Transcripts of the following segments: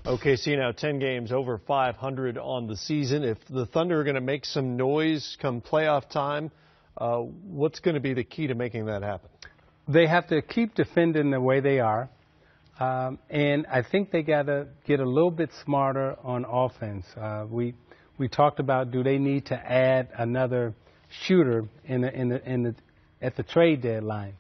OKC now 10 games over 500 on the season. If the Thunder are going to make some noise come playoff time, what's going to be the key to making that happen? They have to keep defending the way they are. And I think they got to get a little bit smarter on offense. We talked about, do they need to add another shooter at the trade deadline?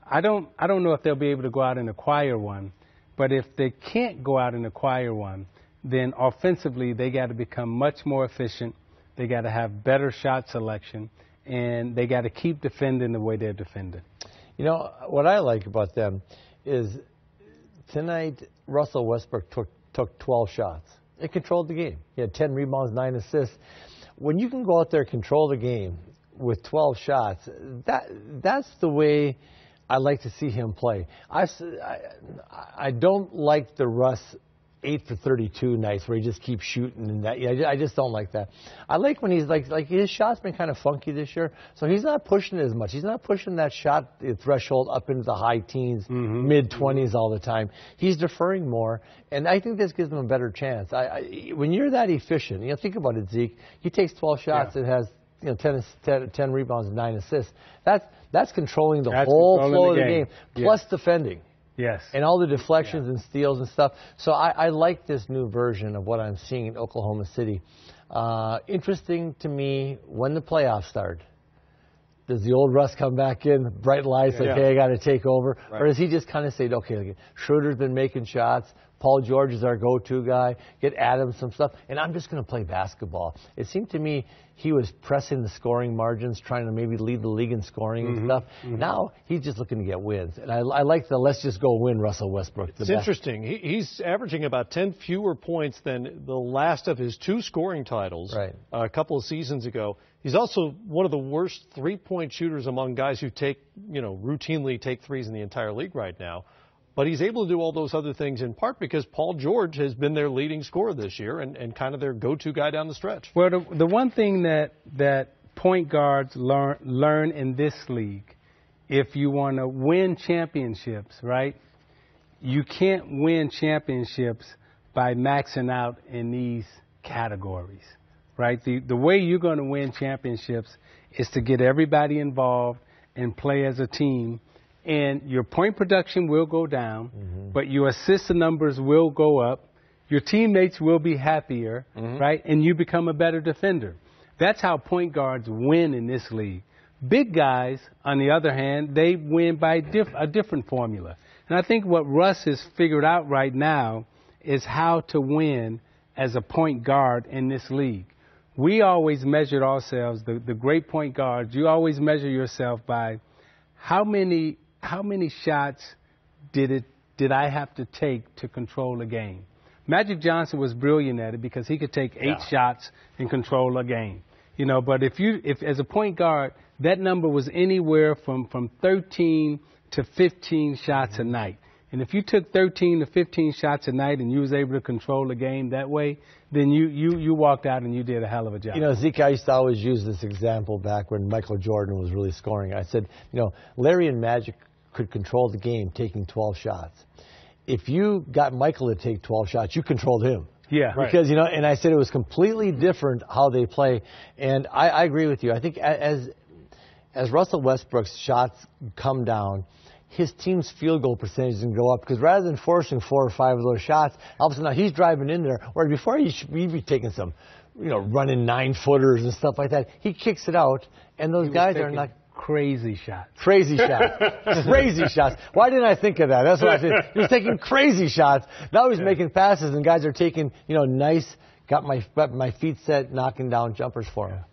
I don't know if they'll be able to go out and acquire one. But if they can't go out and acquire one, then offensively they got to become much more efficient. They got to have better shot selection, and they got to keep defending the way they're defending. You know, what I like about them is tonight Russell Westbrook took 12 shots. It controlled the game. He had 10 rebounds, 9 assists. When you can go out there and control the game with 12 shots, that's the way I like to see him play. I don't like the Russ 8 for 32 nights where he just keeps shooting and that. Yeah, I just don't like that. I like when he's like his shot's been kind of funky this year, so he's not pushing it as much. He's not pushing that shot threshold up into the high teens, mid-20s all the time. He's deferring more, and I think this gives him a better chance. When you're that efficient, think about it, Zeke. He takes 12 shots and has 10 rebounds and 9 assists. That's controlling the whole flow of the game, plus defending. Yes. And all the deflections and steals and stuff. So I like this new version of what I'm seeing in Oklahoma City. Interesting to me when the playoffs start. Does the old Russ come back in, bright lights, like, hey, I got to take over? Right. Or does he just kind of say, okay, Schroeder's been making shots, Paul George is our go-to guy, get Adams some stuff, and I'm just going to play basketball. It seemed to me he was pressing the scoring margins, trying to maybe lead the league in scoring and stuff. Now he's just looking to get wins. And I like the let's just go win Russell Westbrook. It's interesting. He's averaging about 10 fewer points than the last of his 2 scoring titles a couple of seasons ago. He's also one of the worst three-point shooters among guys who routinely take threes in the entire league right now. But he's able to do all those other things in part because Paul George has been their leading scorer this year and kind of their go-to guy down the stretch. Well, the one thing that point guards learn in this league, if you want to win championships, right, you can't win championships by maxing out in these categories, right? The way you're going to win championships is to get everybody involved and play as a team. And your point production will go down, but your assist numbers will go up. Your teammates will be happier, right? And you become a better defender. That's how point guards win in this league. Big guys, on the other hand, they win by a different formula. And I think what Russ has figured out right now is how to win as a point guard in this league. We always measured ourselves, the great point guards, you always measure yourself by how many shots did I have to take to control a game? Magic Johnson was brilliant at it because he could take 8 shots and control a game. But if as a point guard, that number was anywhere from 13 to 15 shots a night. And if you took 13 to 15 shots a night and you was able to control the game that way, then you walked out and you did a hell of a job. Zeke, I used to always use this example back when Michael Jordan was really scoring. I said, Larry and Magic could control the game taking 12 shots. If you got Michael to take 12 shots, you controlled him. Yeah. Because, and I said it was completely different how they play. And I agree with you. I think as Russell Westbrook's shots come down, his team's field goal percentage can go up because rather than forcing 4 or 5 of those shots, all of a sudden now he's driving in there, where before he'd be taking some, running 9-footers and stuff like that. He kicks it out, and those guys are not. Crazy shots. Crazy shots. Crazy shots. Why didn't I think of that? That's what I said. He was taking crazy shots. Now he's making passes, and guys are taking, nice, got my feet set, knocking down jumpers for him.